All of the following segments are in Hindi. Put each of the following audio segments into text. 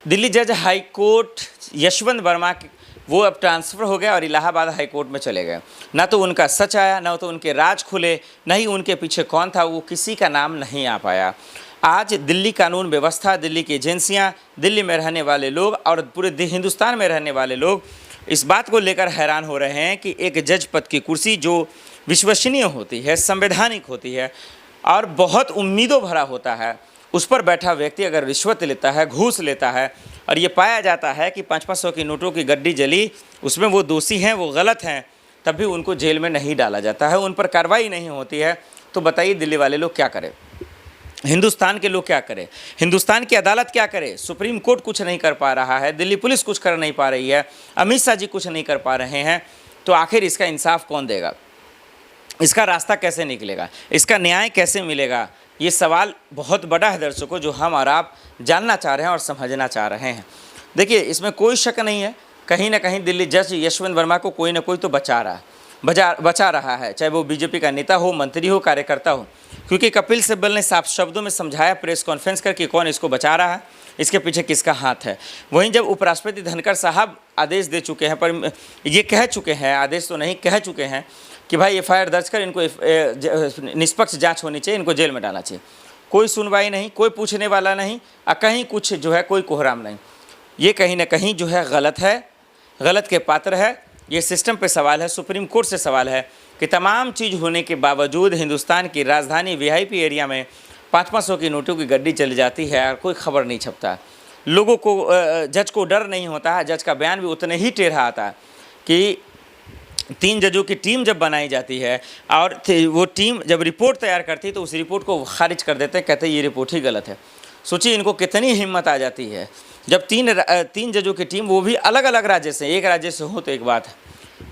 दिल्ली जज हाई कोर्ट यशवंत वर्मा वो अब ट्रांसफ़र हो गया और इलाहाबाद हाई कोर्ट में चले गए। ना तो उनका सच आया, ना तो उनके राज खुले, ना ही उनके पीछे कौन था वो किसी का नाम नहीं आ पाया। आज दिल्ली कानून व्यवस्था, दिल्ली की एजेंसियां, दिल्ली में रहने वाले लोग और पूरे हिंदुस्तान में रहने वाले लोग इस बात को लेकर हैरान हो रहे हैं कि एक जज पद की कुर्सी जो विश्वसनीय होती है, संवैधानिक होती है और बहुत उम्मीदों भरा होता है, उस पर बैठा व्यक्ति अगर रिश्वत लेता है, घूस लेता है और ये पाया जाता है कि 500-500 की नोटों की गड्डी जली, उसमें वो दोषी हैं, वो गलत हैं, तब भी उनको जेल में नहीं डाला जाता है, उन पर कार्रवाई नहीं होती है। तो बताइए दिल्ली वाले लोग क्या करें, हिंदुस्तान के लोग क्या करें, हिंदुस्तान की अदालत क्या करे? सुप्रीम कोर्ट कुछ नहीं कर पा रहा है, दिल्ली पुलिस कुछ कर नहीं पा रही है, अमित शाह जी कुछ नहीं कर पा रहे हैं, तो आखिर इसका इंसाफ कौन देगा? इसका रास्ता कैसे निकलेगा? इसका न्याय कैसे मिलेगा? ये सवाल बहुत बड़ा है दर्शकों, जो हम और आप जानना चाह रहे हैं और समझना चाह रहे हैं। देखिए, इसमें कोई शक नहीं है, कहीं ना कहीं दिल्ली जज यशवंत वर्मा को कोई ना कोई तो बचा रहा है, चाहे वो बीजेपी का नेता हो, मंत्री हो, कार्यकर्ता हो, क्योंकि कपिल सिब्बल ने साफ शब्दों में समझाया प्रेस कॉन्फ्रेंस करके कौन इसको बचा रहा है, इसके पीछे किसका हाथ है। वहीं जब उपराष्ट्रपति धनखड़ साहब आदेश दे चुके हैं, पर ये कह चुके हैं, आदेश तो नहीं, कह चुके हैं कि भाई एफआईआर दर्ज कर, इनको निष्पक्ष जांच होनी चाहिए, इनको जेल में डालना चाहिए, कोई सुनवाई नहीं, कोई पूछने वाला नहीं, कहीं कुछ जो है कोई कोहराम नहीं। ये कहीं ना कहीं जो है गलत है, गलत के पात्र है। ये सिस्टम पे सवाल है, सुप्रीम कोर्ट से सवाल है कि तमाम चीज़ होने के बावजूद हिंदुस्तान की राजधानी वीआईपी एरिया में 500-500 की नोटों की गड्डी चली जाती है और कोई खबर नहीं छपता। लोगों को, जज को डर नहीं होता है, जज का बयान भी उतने ही टेढ़ा आता है कि 3 जजों की टीम जब बनाई जाती है और वो टीम जब रिपोर्ट तैयार करती है तो उस रिपोर्ट को खारिज कर देते हैं, कहते हैं ये रिपोर्ट ही गलत है। सोचिए इनको कितनी हिम्मत आ जाती है जब तीन जजों की टीम, वो भी अलग अलग राज्य से, एक राज्य से हो तो एक बात है,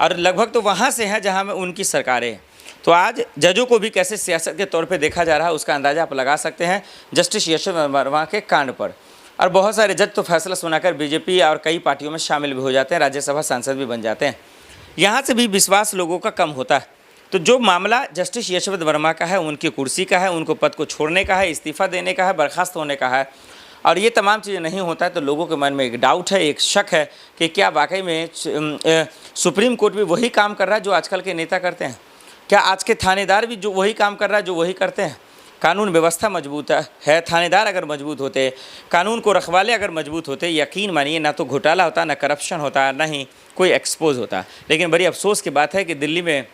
और लगभग तो वहाँ से हैं जहाँ में उनकी सरकारें हैं। तो आज जजों को भी कैसे सियासत के तौर पे देखा जा रहा है उसका अंदाज़ा आप लगा सकते हैं जस्टिस यशवंत वर्मा के कांड पर। और बहुत सारे जज तो फैसला सुनाकर बीजेपी और कई पार्टियों में शामिल भी हो जाते हैं, राज्यसभा सांसद भी बन जाते हैं। यहाँ से भी विश्वास लोगों का कम होता है। तो जो मामला जस्टिस यशवंत वर्मा का है, उनकी कुर्सी का है, उनको पद को छोड़ने का है, इस्तीफा देने का है, बर्खास्त होने का है, और ये तमाम चीज़ें नहीं होता है, तो लोगों के मन में एक डाउट है, एक शक है कि क्या वाकई में सुप्रीम कोर्ट भी वही काम कर रहा है जो आजकल के नेता करते हैं? क्या आज के थानेदार भी जो वही काम कर रहा है जो वही करते हैं? कानून व्यवस्था मजबूत है, थानेदार अगर मजबूत होते, कानून को रखवाले अगर मजबूत होते, यकीन मानिए ना तो घोटाला होता, ना करप्शन होता, ना ही कोई एक्सपोज होता। लेकिन बड़ी अफसोस की बात है कि दिल्ली में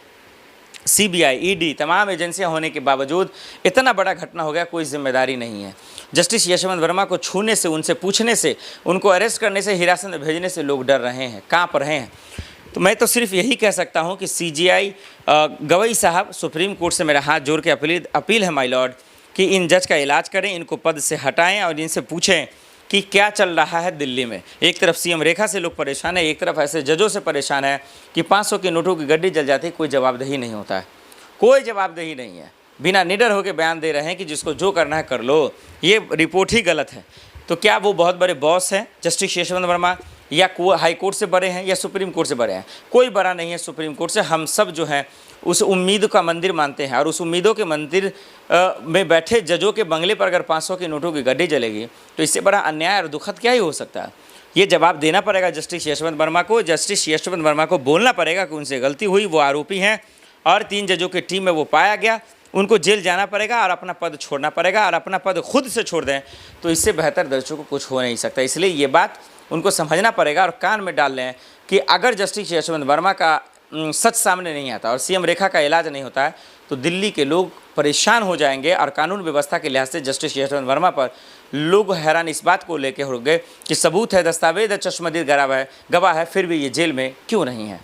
सीबीआई, ईडी, तमाम एजेंसियां होने के बावजूद इतना बड़ा घटना हो गया, कोई जिम्मेदारी नहीं है। जस्टिस यशवंत वर्मा को छूने से, उनसे पूछने से, उनको अरेस्ट करने से, हिरासत में भेजने से लोग डर रहे हैं, काँप रहे हैं। तो मैं तो सिर्फ यही कह सकता हूं कि सीजीआई गवई साहब, सुप्रीम कोर्ट से मेरा हाथ जोड़ के अपील है माय लॉर्ड कि इन जज का इलाज करें, इनको पद से हटाएं और इनसे पूछें कि क्या चल रहा है दिल्ली में। एक तरफ सीएम रेखा से लोग परेशान है, एक तरफ ऐसे जजों से परेशान है कि 500 की नोटों की गड्डी जल जाती है, कोई जवाबदेही नहीं होता है, कोई जवाबदेही नहीं है, बिना निडर होकर बयान दे रहे हैं कि जिसको जो करना है कर लो, ये रिपोर्ट ही गलत है। तो क्या वो बहुत बड़े बॉस हैं जस्टिस यशवंत वर्मा, या हाई कोर्ट से बड़े हैं, या सुप्रीम कोर्ट से बड़े हैं? कोई बड़ा नहीं है सुप्रीम कोर्ट से। हम सब जो हैं उस उम्मीद का मंदिर मानते हैं, और उस उम्मीदों के मंदिर में बैठे जजों के बंगले पर अगर 500 की नोटों की गड्डी जलेगी तो इससे बड़ा अन्याय और दुखद क्या ही हो सकता है? ये जवाब देना पड़ेगा जस्टिस यशवंत वर्मा को। जस्टिस यशवंत वर्मा को बोलना पड़ेगा कि उनसे गलती हुई, वो आरोपी हैं और 3 जजों की टीम में वो पाया गया, उनको जेल जाना पड़ेगा और अपना पद छोड़ना पड़ेगा, और अपना पद खुद से छोड़ दें तो इससे बेहतर दर्शकों को कुछ हो नहीं सकता। इसलिए ये बात उनको समझना पड़ेगा और कान में डाल लें कि अगर जस्टिस यशवंत वर्मा का सच सामने नहीं आता और सीएम रेखा का इलाज नहीं होता है तो दिल्ली के लोग परेशान हो जाएंगे, और कानून व्यवस्था के लिहाज से जस्टिस यशवंत वर्मा पर लोग हैरान इस बात को लेकर हो गए कि सबूत है, दस्तावेज है, चश्मदीद गवाह है, फिर भी ये जेल में क्यों नहीं है।